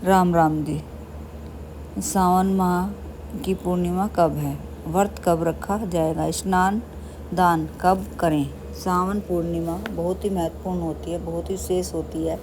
राम राम जी। सावन माह की पूर्णिमा कब है? व्रत कब रखा जाएगा? स्नान दान कब करें? सावन पूर्णिमा बहुत ही महत्वपूर्ण होती है, बहुत ही विशेष होती है।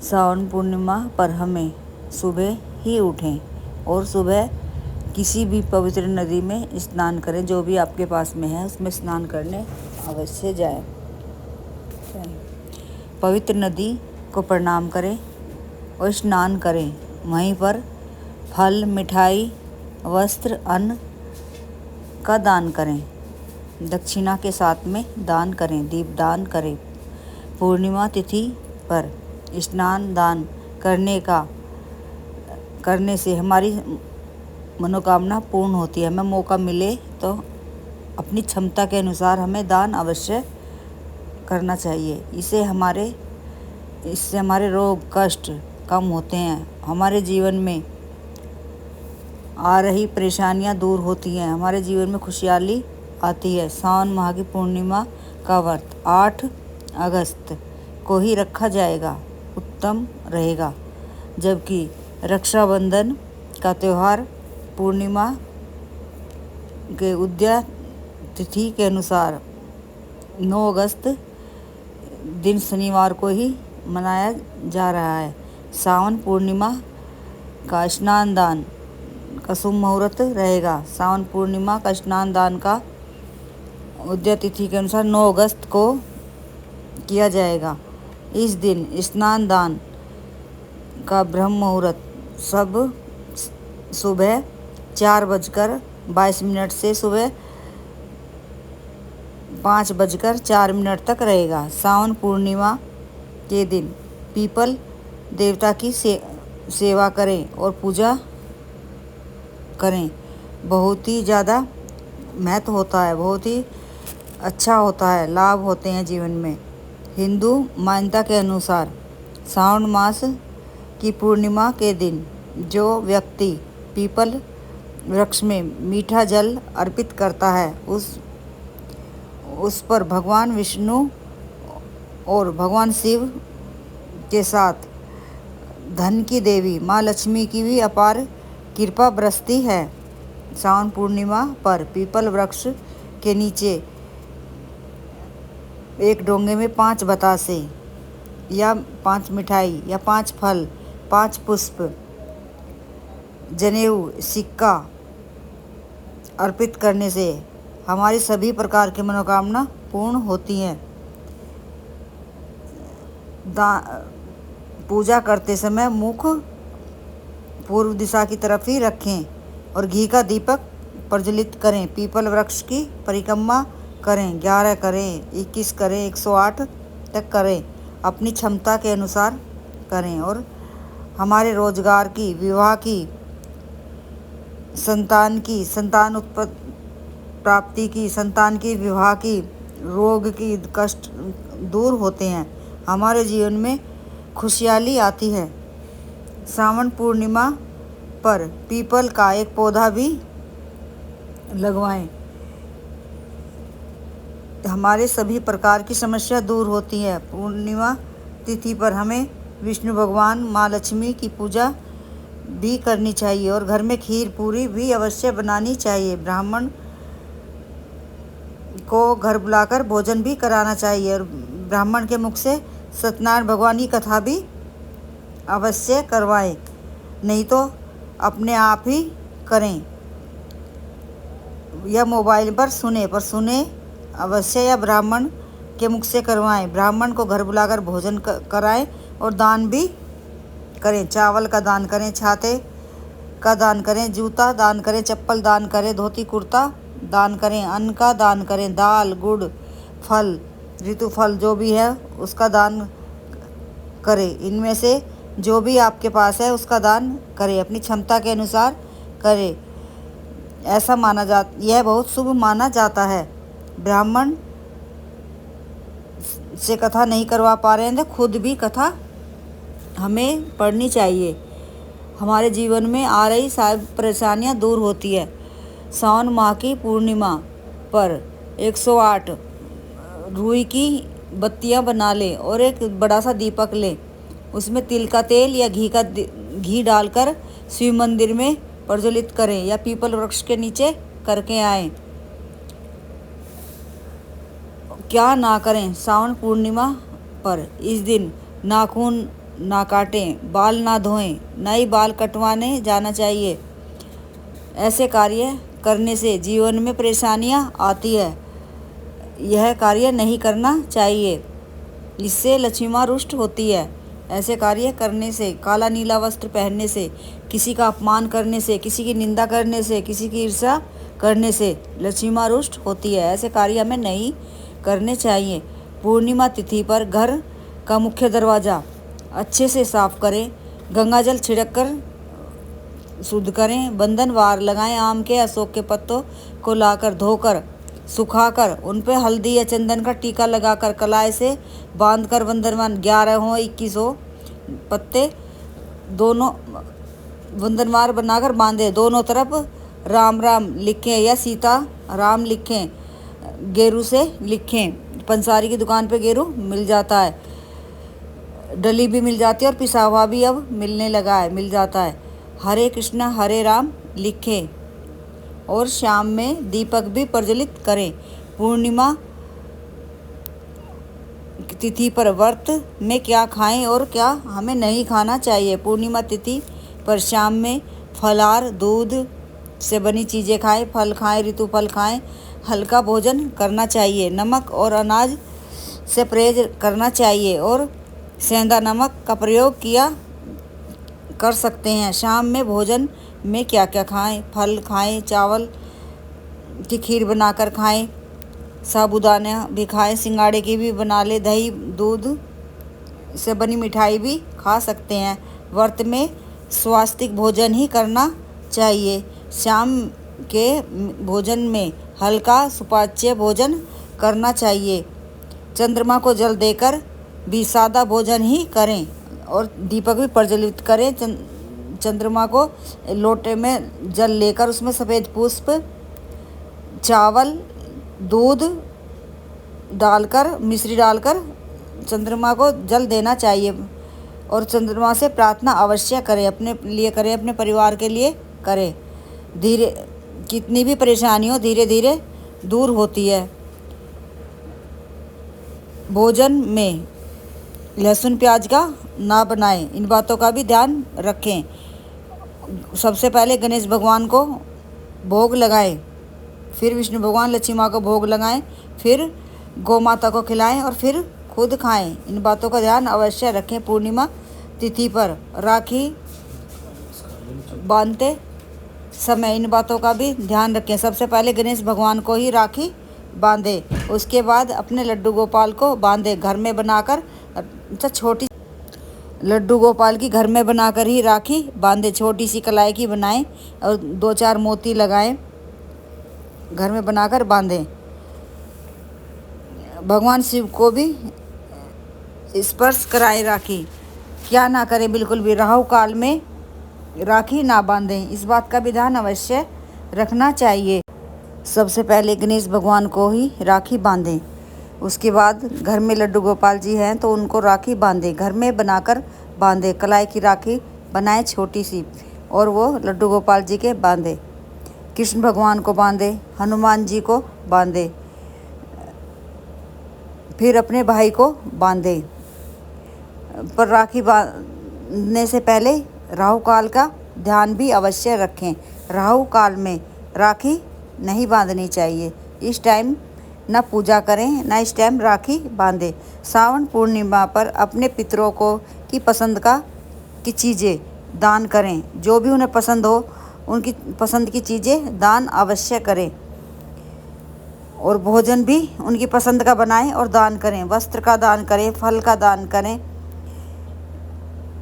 सावन पूर्णिमा पर हमें सुबह ही उठें और सुबह किसी भी पवित्र नदी में स्नान करें। जो भी आपके पास में है उसमें स्नान करने अवश्य जाएं। पवित्र नदी को प्रणाम करें और स्नान करें। वहीं पर फल, मिठाई, वस्त्र, अन्न का दान करें। दक्षिणा के साथ में दान करें, दीपदान करें। पूर्णिमा तिथि पर स्नान दान करने से हमारी मनोकामना पूर्ण होती है। हमें मौका मिले तो अपनी क्षमता के अनुसार हमें दान अवश्य करना चाहिए। इससे हमारे रोग कष्ट कम होते हैं। हमारे जीवन में आ रही परेशानियां दूर होती हैं। हमारे जीवन में खुशहाली आती है। सावन माह की पूर्णिमा का व्रत 8 अगस्त को ही रखा जाएगा, उत्तम रहेगा। जबकि रक्षाबंधन का त्यौहार पूर्णिमा के उदय तिथि के अनुसार 9 अगस्त दिन शनिवार को ही मनाया जा रहा है। सावन पूर्णिमा का स्नान दान का शुभ मुहूर्त रहेगा। सावन पूर्णिमा का स्नान दान का उदय तिथि के अनुसार 9 अगस्त को किया जाएगा। इस दिन स्नान दान का ब्रह्म मुहूर्त सब सुबह 4:22 से सुबह 5:04 तक रहेगा। सावन पूर्णिमा के दिन पीपल देवता की सेवा करें और पूजा करें। बहुत ही ज़्यादा महत्व होता है, बहुत ही अच्छा होता है, लाभ होते हैं जीवन में। हिंदू मान्यता के अनुसार सावन मास की पूर्णिमा के दिन जो व्यक्ति पीपल वृक्ष में मीठा जल अर्पित करता है उस पर भगवान विष्णु और भगवान शिव के साथ धन की देवी माँ लक्ष्मी की भी अपार कृपा बरसती है। सावन पूर्णिमा पर पीपल वृक्ष के नीचे एक डोंगे में 5 बतासे या 5 मिठाई या 5 फल, 5 पुष्प, जनेऊ, सिक्का अर्पित करने से हमारी सभी प्रकार की मनोकामना पूर्ण होती हैं। पूजा करते समय मुख पूर्व दिशा की तरफ ही रखें और घी का दीपक प्रज्वलित करें। पीपल वृक्ष की परिक्रमा करें। 11 करें, 21 करें, 108 तक करें। अपनी क्षमता के अनुसार करें और हमारे रोजगार की, विवाह की, संतान प्राप्ति की, संतान की, विवाह की, रोग की, कष्ट दूर होते हैं। हमारे जीवन में खुशहाली आती है। सावन पूर्णिमा पर पीपल का एक पौधा भी लगवाएं। हमारे सभी प्रकार की समस्या दूर होती है। पूर्णिमा तिथि पर हमें विष्णु भगवान, माँ लक्ष्मी की पूजा भी करनी चाहिए और घर में खीर पूरी भी अवश्य बनानी चाहिए। ब्राह्मण को घर बुलाकर भोजन भी कराना चाहिए और ब्राह्मण के मुख से सत्यनारायण भगवान की कथा भी अवश्य करवाएं। नहीं तो अपने आप ही करें या मोबाइल पर सुने अवश्य या ब्राह्मण के मुख से करवाएं। ब्राह्मण को घर बुलाकर भोजन कराएं और दान भी करें। चावल का दान करें, छाते का दान करें, जूता दान करें, चप्पल दान करें, धोती कुर्ता दान करें, अन्न का दान करें, दाल, गुड़, फल, ऋतु फल जो भी है उसका दान करें। इनमें से जो भी आपके पास है उसका दान करें, अपनी क्षमता के अनुसार करें। यह बहुत शुभ माना जाता है। ब्राह्मण से कथा नहीं करवा पा रहे हैं तो खुद भी कथा हमें पढ़नी चाहिए। हमारे जीवन में आ रही सारी परेशानियां दूर होती है। सावन माह की पूर्णिमा पर 108 रुई की बत्तियां बना लें और एक बड़ा सा दीपक लें उसमें तिल का तेल या घी डालकर शिव मंदिर में प्रज्वलित करें या पीपल वृक्ष के नीचे करके आएं। क्या ना करें श्रावण पूर्णिमा पर? इस दिन नाखून ना काटें, बाल ना धोएं, ना ही बाल कटवाने जाना चाहिए। ऐसे कार्य करने से जीवन में परेशानियां आती है। यह कार्य नहीं करना चाहिए, इससे लक्ष्मी माँ रुष्ट होती है। ऐसे कार्य करने से, काला नीला वस्त्र पहनने से, किसी का अपमान करने से, किसी की निंदा करने से, किसी की ईर्ष्या करने से लक्ष्मी माँ रुष्ट होती है। ऐसे कार्य हमें नहीं करने चाहिए। पूर्णिमा तिथि पर घर का मुख्य दरवाज़ा अच्छे से साफ करें, गंगा जल छिड़क कर शुद्ध करें, बंधन वार लगाएं। आम के अशोक के पत्तों को लाकर धोकर सुखाकर उन पर हल्दी या चंदन का टीका लगाकर कलाई से बांधकर बंधनवार 11 हो 21 हो पत्ते दोनों बंधनवार बनाकर बांधे। दोनों तरफ राम राम लिखें या सीता राम लिखें, गेरू से लिखें। पंसारी की दुकान पे गेरू मिल जाता है, डली भी मिल जाती है और पिसा हुआ भी अब मिलने लगा है, मिल जाता है। हरे कृष्णा हरे राम लिखें और शाम में दीपक भी प्रज्वलित करें। पूर्णिमा तिथि पर व्रत में क्या खाएं और क्या हमें नहीं खाना चाहिए? पूर्णिमा तिथि पर शाम में फलाहार, दूध से बनी चीज़ें खाएं, फल खाएं, ऋतु फल खाएं, हल्का भोजन करना चाहिए। नमक और अनाज से परहेज करना चाहिए और सेंधा नमक का प्रयोग कर सकते हैं। शाम में भोजन में क्या क्या खाएं? फल खाएं, चावल की खीर बनाकर खाएं, साबूदाना भी खाएं, सिंगाड़े की भी बना ले, दही दूध से बनी मिठाई भी खा सकते हैं। व्रत में स्वास्तिक भोजन ही करना चाहिए। शाम के भोजन में हल्का सुपाच्य भोजन करना चाहिए। चंद्रमा को जल देकर भी सादा भोजन ही करें और दीपक भी प्रज्वलित करें। चंद्रमा को लोटे में जल लेकर उसमें सफ़ेद पुष्प, चावल, दूध डालकर, मिश्री डालकर चंद्रमा को जल देना चाहिए और चंद्रमा से प्रार्थना अवश्य करें, अपने लिए करें, अपने परिवार के लिए करें। धीरे कितनी भी परेशानी हो धीरे धीरे दूर होती है। भोजन में लहसुन प्याज का ना बनाएं, इन बातों का भी ध्यान रखें। सबसे पहले गणेश भगवान को भोग लगाएं, फिर विष्णु भगवान लक्ष्मी माँ को भोग लगाएं, फिर गौ माता को खिलाएं और फिर खुद खाएं। इन बातों का ध्यान अवश्य रखें। पूर्णिमा तिथि पर राखी बांधते समय इन बातों का भी ध्यान रखें। सबसे पहले गणेश भगवान को ही राखी बांधे, उसके बाद अपने लड्डू गोपाल को बांधे घर में बनाकर। छोटी लड्डू गोपाल की घर में बनाकर ही राखी बांधे, छोटी सी कलाई की बनाएं और 2-4 मोती लगाएं, घर में बनाकर बांधें। भगवान शिव को भी स्पर्श कराएं राखी। क्या ना करें? बिल्कुल भी राहु काल में राखी ना बांधें, इस बात का भी ध्यान अवश्य रखना चाहिए। सबसे पहले गणेश भगवान को ही राखी बांधें, उसके बाद घर में लड्डू गोपाल जी हैं तो उनको राखी बांधें, घर में बनाकर बांधें। कलाई की राखी बनाएं छोटी सी और वो लड्डू गोपाल जी के बांधें। कृष्ण भगवान को बांधें, हनुमान जी को बांधें, फिर अपने भाई को बांधें। पर राखी बांधने से पहले राहु काल का ध्यान भी अवश्य रखें। राहु काल में राखी नहीं बांधनी चाहिए। इस टाइम न पूजा करें, न इस टाइम राखी बांधें। श्रावण पूर्णिमा पर अपने पितरों को की पसंद की चीज़ें दान करें, जो भी उन्हें पसंद हो उनकी पसंद की चीज़ें दान अवश्य करें और भोजन भी उनकी पसंद का बनाएं और दान करें। वस्त्र का दान करें, फल का दान करें,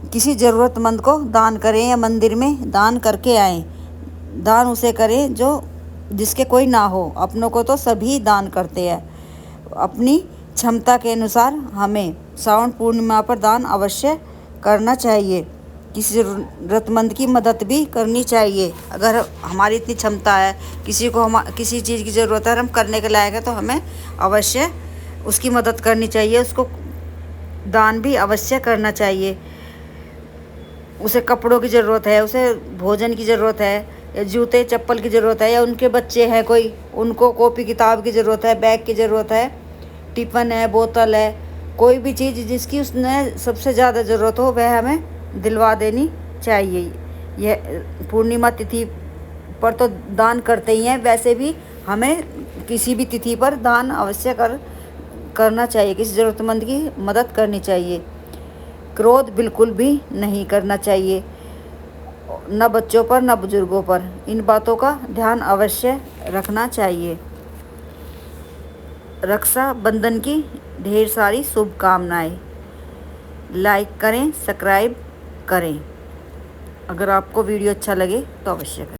किसी ज़रूरतमंद को दान करें या मंदिर में दान करके आएं। दान उसे करें जो जिसके कोई ना हो, अपनों को तो सभी दान करते हैं। अपनी क्षमता के अनुसार हमें श्रावण पूर्णिमा पर दान अवश्य करना चाहिए। किसी ज़रूरतमंद की मदद भी करनी चाहिए। अगर हमारी इतनी क्षमता है, किसी को किसी चीज़ की ज़रूरत है, हम करने के लायक है, तो हमें अवश्य उसकी मदद करनी चाहिए, उसको दान भी अवश्य करना चाहिए। उसे कपड़ों की ज़रूरत है, उसे भोजन की ज़रूरत है, या जूते चप्पल की ज़रूरत है, या उनके बच्चे हैं कोई, उनको कॉपी किताब की ज़रूरत है, बैग की ज़रूरत है, टिफ़िन है, बोतल है, कोई भी चीज़ जिसकी उसने सबसे ज़्यादा ज़रूरत हो वह हमें दिलवा देनी चाहिए। यह पूर्णिमा तिथि पर तो दान करते ही हैं, वैसे भी हमें किसी भी तिथि पर दान अवश्य करना चाहिए, किसी ज़रूरतमंद की मदद करनी चाहिए। क्रोध बिल्कुल भी नहीं करना चाहिए, न बच्चों पर न बुजुर्गों पर। इन बातों का ध्यान अवश्य रखना चाहिए। रक्षा बंधन की ढेर सारी शुभकामनाएं। लाइक करें, सब्सक्राइब करें। अगर आपको वीडियो अच्छा लगे तो अवश्य करें।